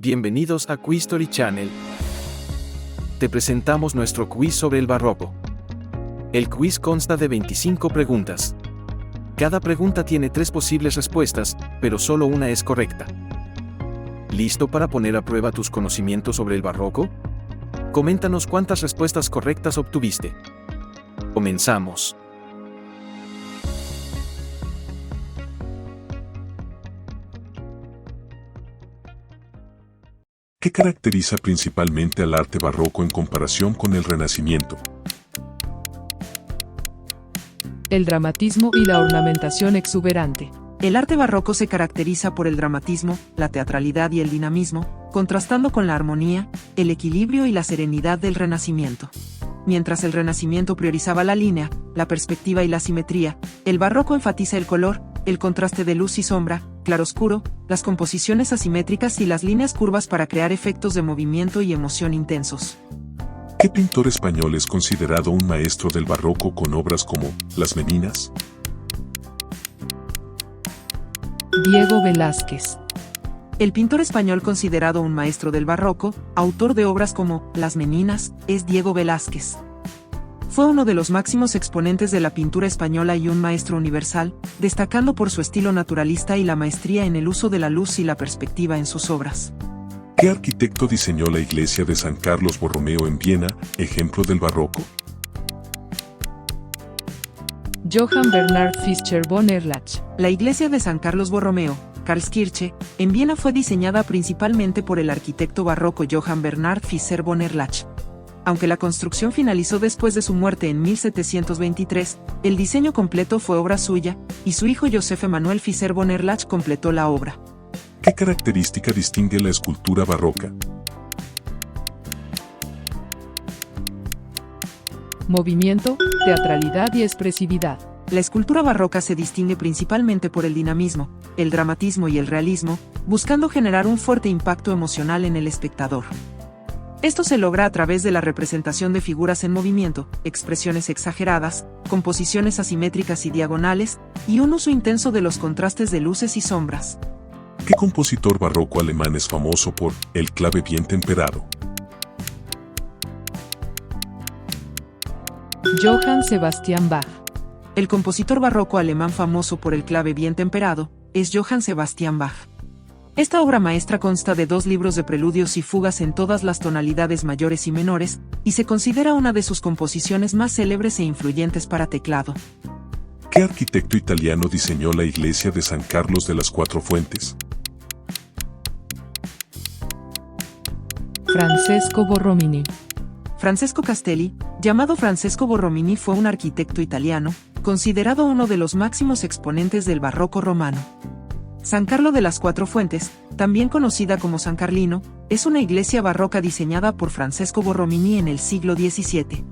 Bienvenidos a Quizstory Channel. Te presentamos nuestro quiz sobre el barroco. El quiz consta de 25 preguntas. Cada pregunta tiene 3 posibles respuestas, pero solo una es correcta. ¿Listo para poner a prueba tus conocimientos sobre el barroco? Coméntanos cuántas respuestas correctas obtuviste. Comenzamos. ¿Qué caracteriza principalmente al arte barroco en comparación con el Renacimiento? El dramatismo y la ornamentación exuberante. El arte barroco se caracteriza por el dramatismo, la teatralidad y el dinamismo, contrastando con la armonía, el equilibrio y la serenidad del Renacimiento. Mientras el Renacimiento priorizaba la línea, la perspectiva y la simetría, el barroco enfatiza el color, el contraste de luz y sombra, claroscuro, las composiciones asimétricas y las líneas curvas para crear efectos de movimiento y emoción intensos. ¿Qué pintor español es considerado un maestro del barroco con obras como Las Meninas? Diego Velázquez. El pintor español considerado un maestro del barroco, autor de obras como Las Meninas, es Diego Velázquez. Fue uno de los máximos exponentes de la pintura española y un maestro universal, destacando por su estilo naturalista y la maestría en el uso de la luz y la perspectiva en sus obras. ¿Qué arquitecto diseñó la iglesia de San Carlos Borromeo en Viena, ejemplo del barroco? Johann Bernhard Fischer von Erlach. La iglesia de San Carlos Borromeo, Karlskirche, en Viena fue diseñada principalmente por el arquitecto barroco Johann Bernhard Fischer von Erlach. Aunque la construcción finalizó después de su muerte en 1723, el diseño completo fue obra suya, y su hijo Joseph Emanuel Fischer von Erlach completó la obra. ¿Qué característica distingue la escultura barroca? Movimiento, teatralidad y expresividad. La escultura barroca se distingue principalmente por el dinamismo, el dramatismo y el realismo, buscando generar un fuerte impacto emocional en el espectador. Esto se logra a través de la representación de figuras en movimiento, expresiones exageradas, composiciones asimétricas y diagonales, y un uso intenso de los contrastes de luces y sombras. ¿Qué compositor barroco alemán es famoso por el clave bien temperado? Johann Sebastian Bach. El compositor barroco alemán famoso por el clave bien temperado es Johann Sebastian Bach. Esta obra maestra consta de 2 libros de preludios y fugas en todas las tonalidades mayores y menores, y se considera una de sus composiciones más célebres e influyentes para teclado. ¿Qué arquitecto italiano diseñó la iglesia de San Carlos de las Cuatro Fuentes? Francesco Borromini. Francesco Castelli, llamado Francesco Borromini, fue un arquitecto italiano, considerado uno de los máximos exponentes del barroco romano. San Carlo de las Cuatro Fuentes, también conocida como San Carlino, es una iglesia barroca diseñada por Francesco Borromini en el siglo XVII.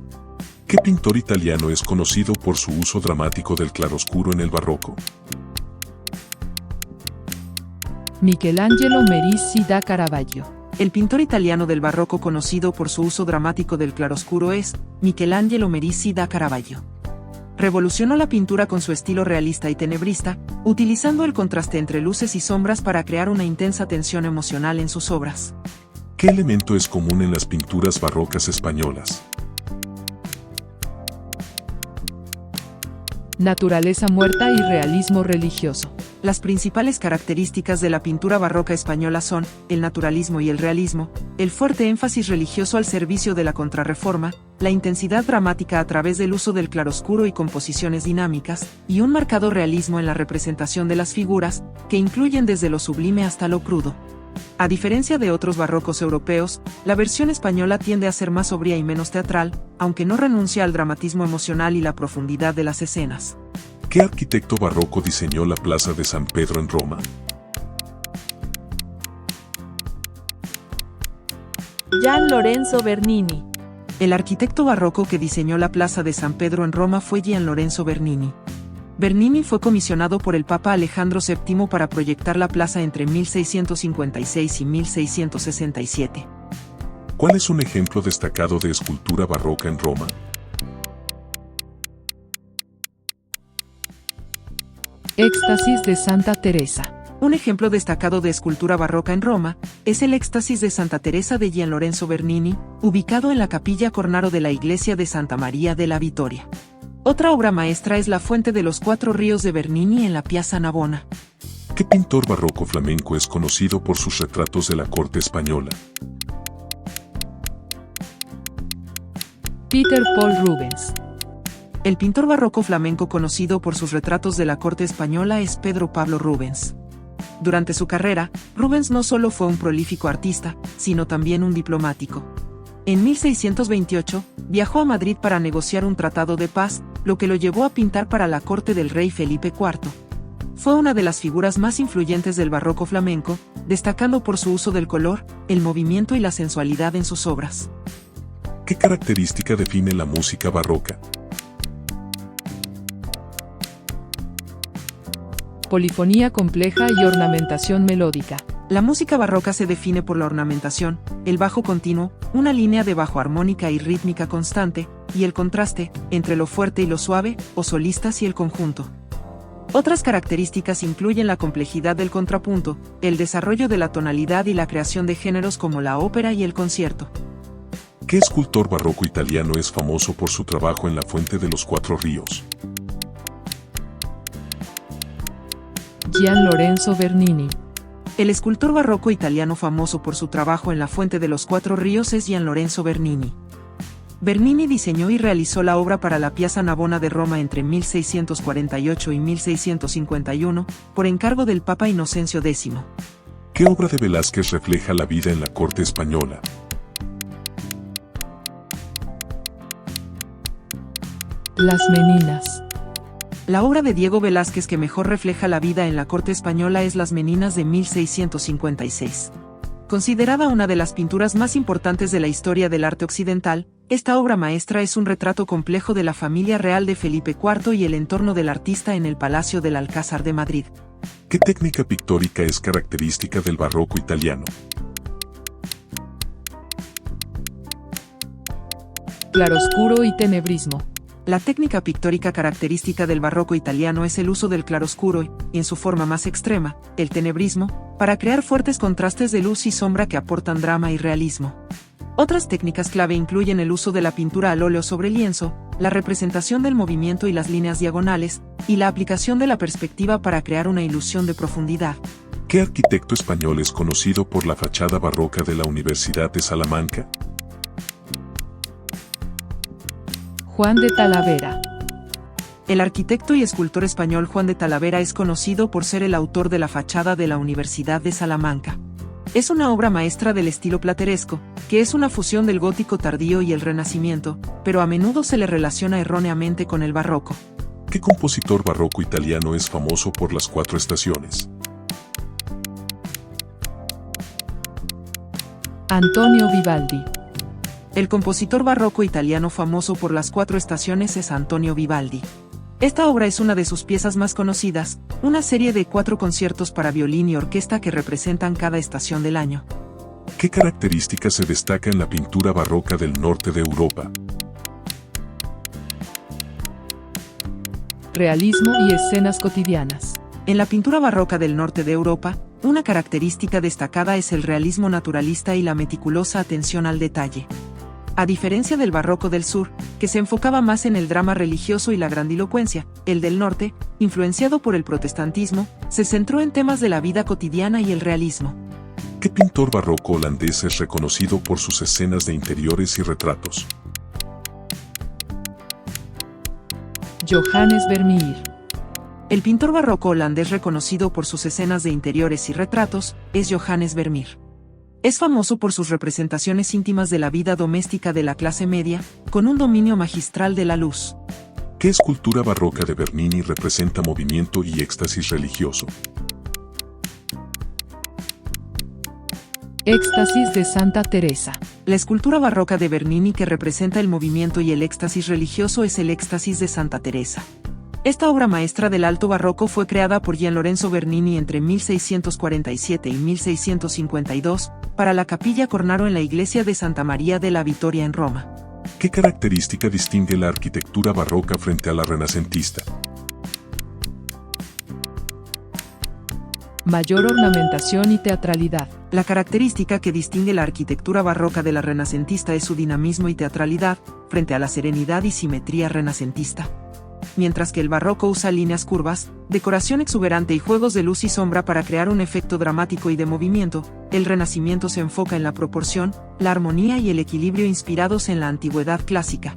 ¿Qué pintor italiano es conocido por su uso dramático del claroscuro en el barroco? Michelangelo Merisi da Caravaggio. El pintor italiano del barroco conocido por su uso dramático del claroscuro es Michelangelo Merisi da Caravaggio. Revolucionó la pintura con su estilo realista y tenebrista, utilizando el contraste entre luces y sombras para crear una intensa tensión emocional en sus obras. ¿Qué elemento es común en las pinturas barrocas españolas? Naturaleza muerta y realismo religioso. Las principales características de la pintura barroca española son el naturalismo y el realismo, el fuerte énfasis religioso al servicio de la Contrarreforma, la intensidad dramática a través del uso del claroscuro y composiciones dinámicas, y un marcado realismo en la representación de las figuras, que incluyen desde lo sublime hasta lo crudo. A diferencia de otros barrocos europeos, la versión española tiende a ser más sobria y menos teatral, aunque no renuncia al dramatismo emocional y la profundidad de las escenas. ¿Qué arquitecto barroco diseñó la Plaza de San Pedro en Roma? Gian Lorenzo Bernini. El arquitecto barroco que diseñó la Plaza de San Pedro en Roma fue Gian Lorenzo Bernini. Bernini fue comisionado por el Papa Alejandro VII para proyectar la plaza entre 1656 y 1667. ¿Cuál es un ejemplo destacado de escultura barroca en Roma? Éxtasis de Santa Teresa. Un ejemplo destacado de escultura barroca en Roma es el Éxtasis de Santa Teresa de Gian Lorenzo Bernini, ubicado en la capilla Cornaro de la iglesia de Santa María della Vittoria. Otra obra maestra es la Fuente de los Cuatro Ríos de Bernini en la Piazza Navona. ¿Qué pintor barroco flamenco es conocido por sus retratos de la corte española? Peter Paul Rubens. El pintor barroco flamenco conocido por sus retratos de la corte española es Pedro Pablo Rubens. Durante su carrera, Rubens no solo fue un prolífico artista, sino también un diplomático. En 1628, viajó a Madrid para negociar un tratado de paz, lo que lo llevó a pintar para la corte del rey Felipe IV. Fue una de las figuras más influyentes del barroco flamenco, destacando por su uso del color, el movimiento y la sensualidad en sus obras. ¿Qué característica define la música barroca? Polifonía compleja y ornamentación melódica. La música barroca se define por la ornamentación, el bajo continuo, una línea de bajo armónica y rítmica constante, y el contraste, entre lo fuerte y lo suave, o solistas y el conjunto. Otras características incluyen la complejidad del contrapunto, el desarrollo de la tonalidad y la creación de géneros como la ópera y el concierto. ¿Qué escultor barroco italiano es famoso por su trabajo en la Fuente de los Cuatro Ríos? Gian Lorenzo Bernini. El escultor barroco italiano famoso por su trabajo en la Fuente de los Cuatro Ríos es Gian Lorenzo Bernini. Bernini diseñó y realizó la obra para la Piazza Navona de Roma entre 1648 y 1651, por encargo del Papa Inocencio X. ¿Qué obra de Velázquez refleja la vida en la corte española? Las Meninas. La obra de Diego Velázquez que mejor refleja la vida en la corte española es Las Meninas de 1656. Considerada una de las pinturas más importantes de la historia del arte occidental, esta obra maestra es un retrato complejo de la familia real de Felipe IV y el entorno del artista en el Palacio del Alcázar de Madrid. ¿Qué técnica pictórica es característica del barroco italiano? Claroscuro y tenebrismo. La técnica pictórica característica del barroco italiano es el uso del claroscuro y, en su forma más extrema, el tenebrismo, para crear fuertes contrastes de luz y sombra que aportan drama y realismo. Otras técnicas clave incluyen el uso de la pintura al óleo sobre lienzo, la representación del movimiento y las líneas diagonales, y la aplicación de la perspectiva para crear una ilusión de profundidad. ¿Qué arquitecto español es conocido por la fachada barroca de la Universidad de Salamanca? Juan de Talavera. El arquitecto y escultor español Juan de Talavera es conocido por ser el autor de la fachada de la Universidad de Salamanca. Es una obra maestra del estilo plateresco, que es una fusión del gótico tardío y el Renacimiento, pero a menudo se le relaciona erróneamente con el barroco. ¿Qué compositor barroco italiano es famoso por las cuatro estaciones? Antonio Vivaldi. El compositor barroco italiano famoso por las cuatro estaciones es Antonio Vivaldi. Esta obra es una de sus piezas más conocidas, una serie de 4 conciertos para violín y orquesta que representan cada estación del año. ¿Qué características se destaca en la pintura barroca del norte de Europa? Realismo y escenas cotidianas. En la pintura barroca del norte de Europa, una característica destacada es el realismo naturalista y la meticulosa atención al detalle. A diferencia del barroco del sur, que se enfocaba más en el drama religioso y la grandilocuencia, el del norte, influenciado por el protestantismo, se centró en temas de la vida cotidiana y el realismo. ¿Qué pintor barroco holandés es reconocido por sus escenas de interiores y retratos? Johannes Vermeer. El pintor barroco holandés reconocido por sus escenas de interiores y retratos es Johannes Vermeer. Es famoso por sus representaciones íntimas de la vida doméstica de la clase media, con un dominio magistral de la luz. ¿Qué escultura barroca de Bernini representa movimiento y éxtasis religioso? Éxtasis de Santa Teresa. La escultura barroca de Bernini que representa el movimiento y el éxtasis religioso es el Éxtasis de Santa Teresa. Esta obra maestra del alto barroco fue creada por Gian Lorenzo Bernini entre 1647 y 1652, para la capilla Cornaro en la iglesia de Santa María della Vittoria en Roma. ¿Qué característica distingue la arquitectura barroca frente a la renacentista? Mayor ornamentación y teatralidad. La característica que distingue la arquitectura barroca de la renacentista es su dinamismo y teatralidad, frente a la serenidad y simetría renacentista. Mientras que el barroco usa líneas curvas, decoración exuberante y juegos de luz y sombra para crear un efecto dramático y de movimiento, el Renacimiento se enfoca en la proporción, la armonía y el equilibrio inspirados en la antigüedad clásica.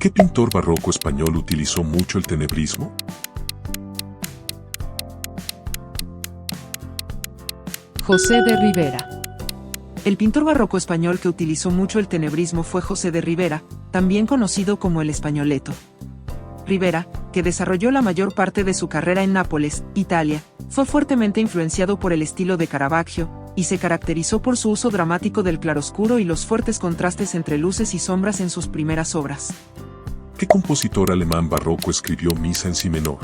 ¿Qué pintor barroco español utilizó mucho el tenebrismo? José de Rivera. El pintor barroco español que utilizó mucho el tenebrismo fue José de Rivera, también conocido como el Españoleto. Rivera, que desarrolló la mayor parte de su carrera en Nápoles, Italia, fue fuertemente influenciado por el estilo de Caravaggio, y se caracterizó por su uso dramático del claroscuro y los fuertes contrastes entre luces y sombras en sus primeras obras. ¿Qué compositor alemán barroco escribió Misa en si menor?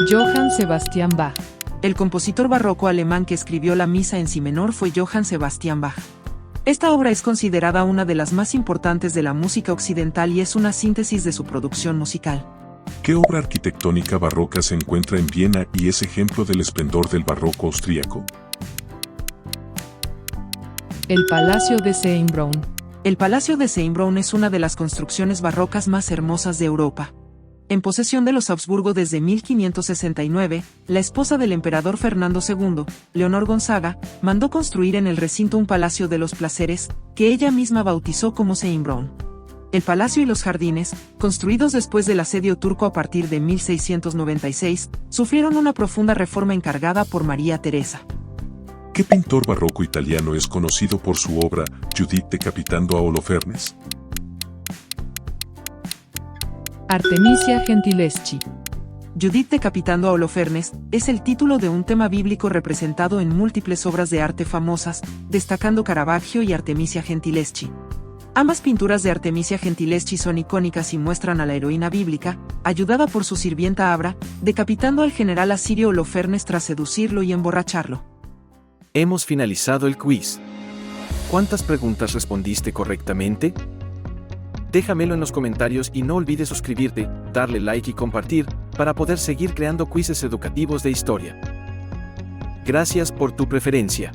Johann Sebastian Bach. El compositor barroco alemán que escribió la Misa en si menor fue Johann Sebastian Bach. Esta obra es considerada una de las más importantes de la música occidental y es una síntesis de su producción musical. ¿Qué obra arquitectónica barroca se encuentra en Viena y es ejemplo del esplendor del barroco austríaco? El Palacio de Seinbrunn. El Palacio de Seinbrunn es una de las construcciones barrocas más hermosas de Europa. En posesión de los Habsburgo desde 1569, la esposa del emperador Fernando II, Leonor Gonzaga, mandó construir en el recinto un palacio de los placeres, que ella misma bautizó como Seinbrunn. El palacio y los jardines, construidos después del asedio turco a partir de 1696, sufrieron una profunda reforma encargada por María Teresa. ¿Qué pintor barroco italiano es conocido por su obra Judith decapitando a Holofernes? Artemisia Gentileschi. Judith decapitando a Holofernes es el título de un tema bíblico representado en múltiples obras de arte famosas, destacando Caravaggio y Artemisia Gentileschi. Ambas pinturas de Artemisia Gentileschi son icónicas y muestran a la heroína bíblica, ayudada por su sirvienta Abra, decapitando al general asirio Holofernes tras seducirlo y emborracharlo. Hemos finalizado el quiz. ¿Cuántas preguntas respondiste correctamente? Déjamelo en los comentarios y no olvides suscribirte, darle like y compartir, para poder seguir creando quizzes educativos de historia. Gracias por tu preferencia.